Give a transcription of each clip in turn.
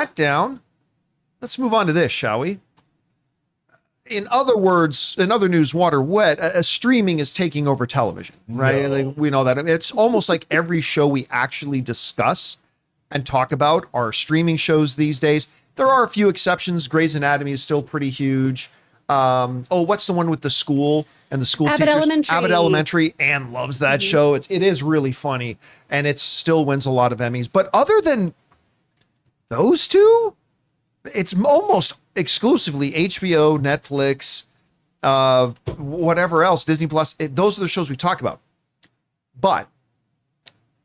that down, let's move on to this, shall we? In other words, in other news, water wet, streaming is taking over television, right? No. Like, we know that. It's almost like every show we actually discuss and talk about are streaming shows these days. There are a few exceptions. Grey's Anatomy is still pretty huge. What's the one with the school and the school Abbott teachers? Elementary. Abbott Elementary. Anne loves that show. It is really funny, and it still wins a lot of Emmys. But other than those two, it's almost exclusively HBO, Netflix, whatever else, Disney Plus. Those are the shows we talk about. But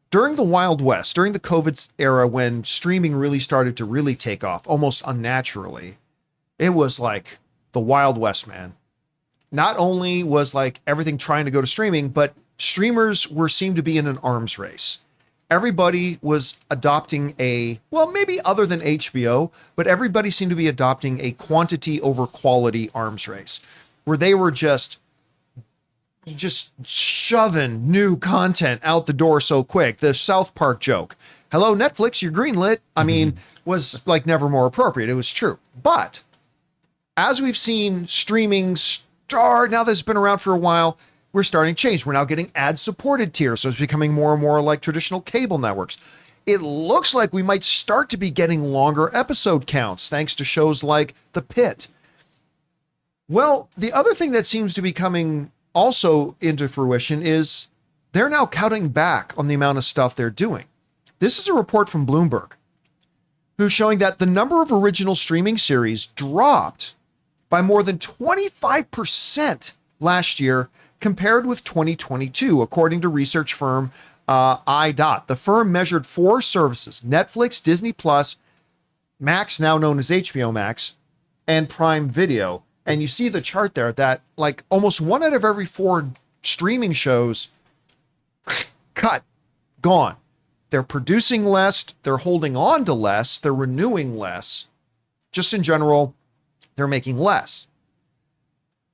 during the Wild West, during the COVID era, when streaming really started to really take off, almost unnaturally, it was like the Wild West, man. Not only was like everything trying to go to streaming, but streamers seemed to be in an arms race. Everybody was adopting maybe other than HBO, but everybody seemed to be adopting a quantity over quality arms race, where they were just shoving new content out the door so quick. The South Park joke, hello, Netflix, you're greenlit, was like never more appropriate. It was true. But as we've seen streaming start, now that's been around for a while, we're starting to change. We're now getting ad-supported tiers, so it's becoming more and more like traditional cable networks. It looks like we might start to be getting longer episode counts, thanks to shows like The Pit. Well, the other thing that seems to be coming also into fruition is they're now cutting back on the amount of stuff they're doing. This is a report from Bloomberg, who's showing that the number of original streaming series dropped by more than 25% last year compared with 2022, according to research firm iDot. The firm measured 4 services: Netflix, Disney Plus, Max, now known as HBO Max, and Prime Video. And you see the chart there that like almost 1 out of every 4 streaming shows cut, gone. They're producing less, they're holding on to less, they're renewing less. Just in general, they're making less.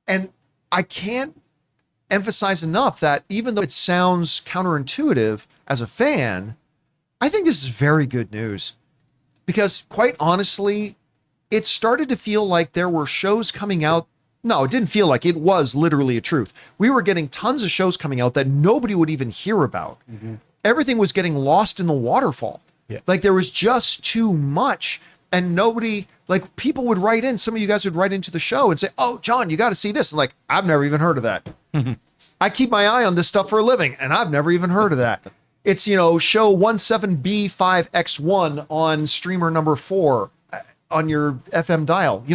And I can't emphasize enough that even though it sounds counterintuitive as a fan, I think this is very good news. Because quite honestly, it started to feel like there were shows coming out. No, it didn't feel like, it was literally a truth. We were getting tons of shows coming out that nobody would even hear about. Everything was getting lost in the waterfall. Yeah. Like there was just too much, and nobody, like people would write in, some of you guys would write into the show and say, oh, John, you got to see this. And like, I've never even heard of that. I keep my eye on this stuff for a living, and I've never even heard of that. It's, show 17B5X1 on streamer number 4 on your FM dial.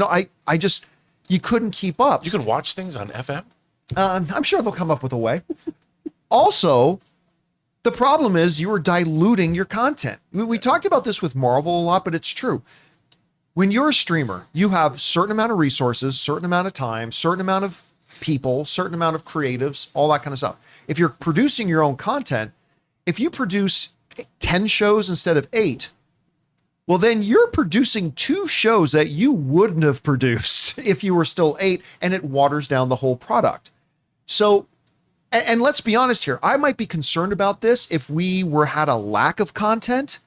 I just, you couldn't keep up. You can watch things on FM? I'm sure they'll come up with a way. Also, the problem is you are diluting your content. We talked about this with Marvel a lot, but it's true. When you're a streamer, you have a certain amount of resources, certain amount of time, certain amount of people, certain amount of creatives, all that kind of stuff. If you're producing your own content, if you produce 10 shows instead of 8, well, then you're producing 2 shows that you wouldn't have produced if you were still 8, and it waters down the whole product. So, and let's be honest here, I might be concerned about this if we had a lack of content.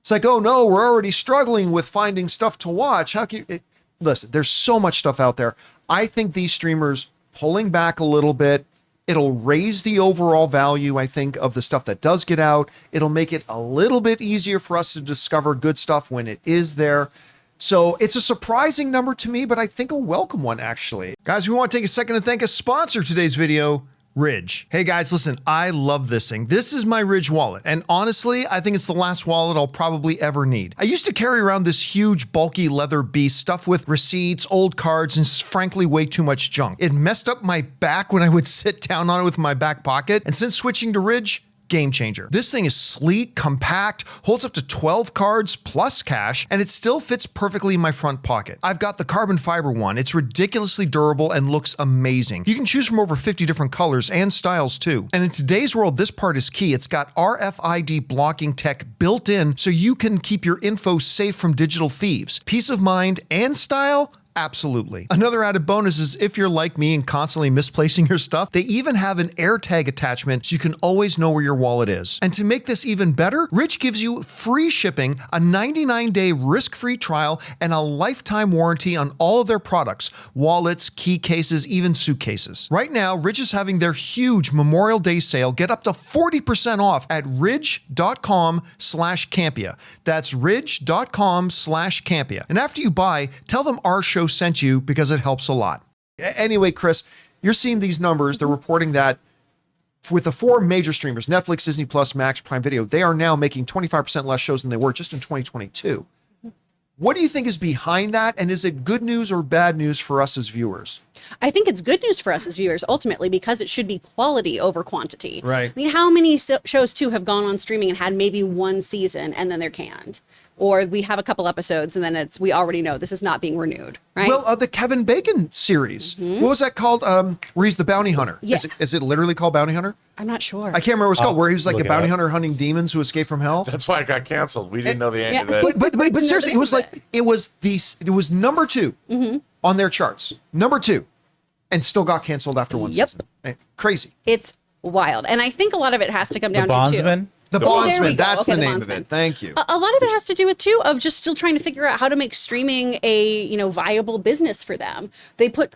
It's like, oh no, we're already struggling with finding stuff to watch. How can you? Listen, there's so much stuff out there. I think these streamers pulling back a little bit, it'll raise the overall value, I think, of the stuff that does get out. It'll make it a little bit easier for us to discover good stuff when it is there. So it's a surprising number to me, but I think a welcome one, actually. Guys, we want to take a second to thank a sponsor of today's video, Ridge. Hey guys, listen, I love this thing. This is my Ridge wallet, and honestly, I think it's the last wallet I'll probably ever need. I used to carry around this huge, bulky leather beast stuffed with receipts, old cards, and frankly, way too much junk. It messed up my back when I would sit down on it with my back pocket, and since switching to Ridge, game changer. This thing is sleek, compact, holds up to 12 cards plus cash, and it still fits perfectly in my front pocket. I've got the carbon fiber one. It's ridiculously durable and looks amazing. You can choose from over 50 different colors and styles too. And in today's world, this part is key. It's got RFID blocking tech built in so you can keep your info safe from digital thieves. Peace of mind and style? Absolutely. Another added bonus is if you're like me and constantly misplacing your stuff, they even have an AirTag attachment so you can always know where your wallet is. And to make this even better, Rich gives you free shipping, a 99-day risk-free trial, and a lifetime warranty on all of their products, wallets, key cases, even suitcases. Right now, Rich is having their huge Memorial Day sale. Get up to 40% off at ridge.com/Campea. That's ridge.com/Campea. And after you buy, tell them our show sent you because it helps a lot. Anyway, Chris, you're seeing these numbers. They're reporting that with the 4 major streamers, Netflix, Disney Plus, Max, Prime Video, they are now making 25% less shows than they were just in 2022. What do you think is behind that? And is it good news or bad news for us as viewers? I think it's good news for us as viewers, ultimately, because it should be quality over quantity. Right. I mean, how many shows, too, have gone on streaming and had maybe one season and then they're canned? Or we have a couple episodes and then we already know this is not being renewed, right? Well, the Kevin Bacon series, what was that called? Where he's the bounty hunter. Yeah. Is it literally called Bounty Hunter? I'm not sure. I can't remember what it's called, where he was like a look it bounty up. hunter hunting demons who escaped from hell. That's why it got canceled. We didn't know the end of Yeah. that. But seriously, it was like, it was number 2 on their charts. Number 2. And still got canceled after one Yep. season. Crazy. It's wild. And I think a lot of it has to come The down to, Bondsman? too. The Oh, there we Bondsman, go. that's Okay, the The name of Bondsman. it. Thank you. A lot of it has to do with, too, of just still trying to figure out how to make streaming a, viable business for them. They put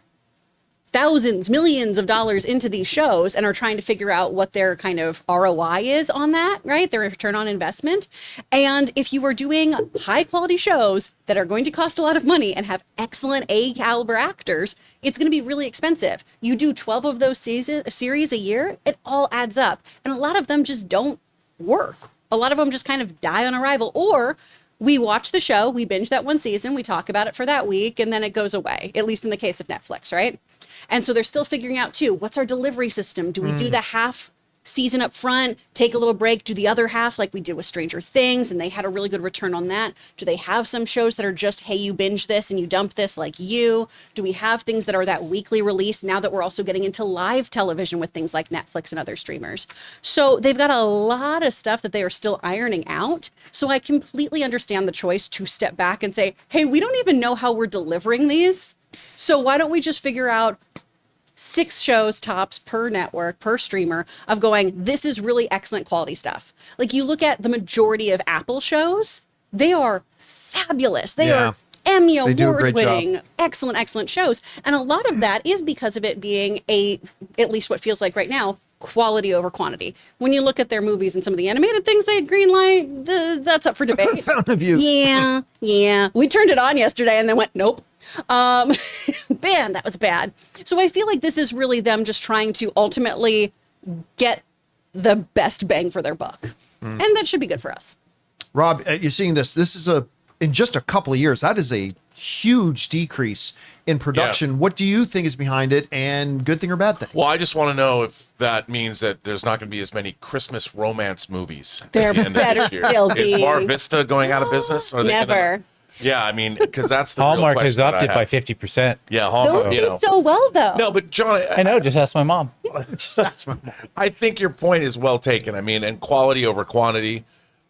thousands, millions of dollars into these shows and are trying to figure out what their kind of ROI is on that, right? Their return on investment. And if you are doing high quality shows that are going to cost a lot of money and have excellent A caliber actors, it's going to be really expensive. You do 12 of those series a year, it all adds up. And a lot of them just don't work. A lot of them just kind of die on arrival, or we watch the show, we binge that one season, we talk about it for that week, and then it goes away, at least in the case of Netflix, right? And so they're still figuring out, too, what's our delivery system? Do we do the half season up front, take a little break, do the other half like we did with Stranger Things, and they had a really good return on that? Do they have some shows that are just, hey, you binge this and you dump this like You? Do we have things that are that weekly release now that we're also getting into live television with things like Netflix and other streamers? So they've got a lot of stuff that they are still ironing out. So I completely understand the choice to step back and say, hey, we don't even know how we're delivering these. So why don't we just figure out 6 shows tops per network, per streamer, of going, this is really excellent quality stuff. Like, you look at the majority of Apple shows, they are fabulous. They are Emmy award winning, excellent shows. And a lot of that is because of it being at least what feels like right now, quality over quantity. When you look at their movies and some of the animated things they greenlight, that's up for debate. Fountain of Youth. Yeah. We turned it on yesterday and then went, nope. Man, that was bad. So I feel like this is really them just trying to ultimately get the best bang for their buck. And that should be good for us. Rob, you're seeing this. This is in just a couple of years, that is a huge decrease in production. Yeah. What do you think is behind it, and good thing or bad thing? Well, I just want to know if that means that there's not going to be as many Christmas romance movies. There at the end of better this year. still be. Is Mar Vista going out of business? Are they Never. Yeah, I mean, because that's the Hallmark real has question that upped I it by have. 50%. Yeah, Hallmark. Those You do know. so well, though. No, but John, I know, just ask my mom. I think your point is well taken. I mean, and quality over quantity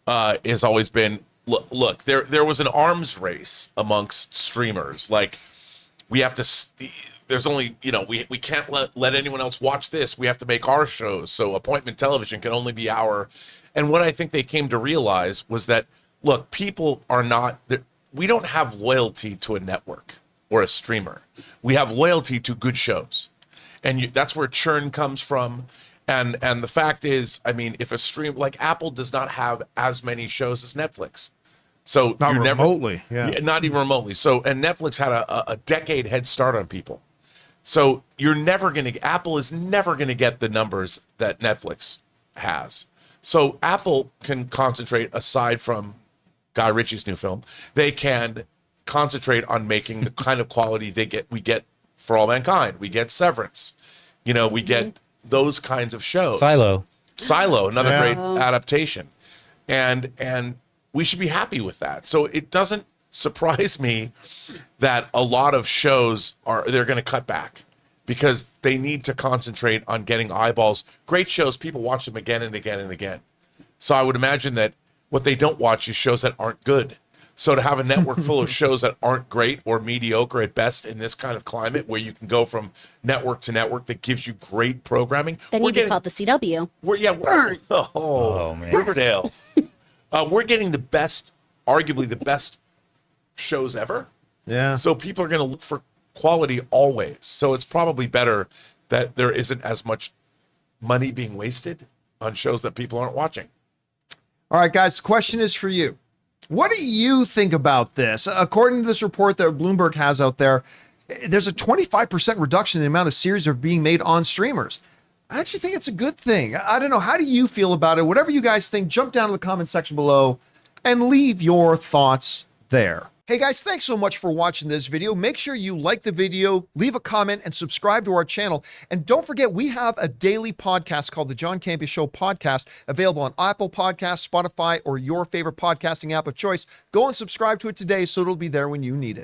has always been. Look, there was an arms race amongst streamers. Like, we have to. There's only, we can't let anyone else watch this. We have to make our shows. So appointment television can only be our. And what I think they came to realize was that, look, people are not. We don't have loyalty to a network or a streamer. We have loyalty to good shows, and that's where churn comes from. And the fact is, I mean, if a stream like Apple does not have as many shows as Netflix, so Not you're remotely, never, not even remotely. So, and Netflix had a decade head start on people. So Apple is never gonna get the numbers that Netflix has. So Apple can concentrate, aside from Guy Ritchie's new film, they can concentrate on making the kind of quality we get For All Mankind. We get Severance. We get those kinds of shows. Silo, another great adaptation. And we should be happy with that. So it doesn't surprise me that a lot of shows they're going to cut back because they need to concentrate on getting eyeballs. Great shows, people watch them again and again and again. So I would imagine that what they don't watch is shows that aren't good. So to have a network full of shows that aren't great or mediocre at best in this kind of climate, where you can go from network to network that gives you great programming, Then you'd be called the CW. Oh man, Riverdale. We're getting the best, arguably the best shows ever. Yeah. So people are going to look for quality always. So it's probably better that there isn't as much money being wasted on shows that people aren't watching. All right, guys, the question is for you. What do you think about this? According to this report that Bloomberg has out there, there's a 25% reduction in the amount of series that are being made on streamers. I actually think it's a good thing. I don't know. How do you feel about it? Whatever you guys think, jump down to the comment section below and leave your thoughts there. Hey guys, thanks so much for watching this video. Make sure you like the video, leave a comment, and subscribe to our channel. And don't forget, we have a daily podcast called the John Campea Show podcast, available on Apple Podcasts, Spotify, or your favorite podcasting app of choice. Go and subscribe to it today so it'll be there when you need it.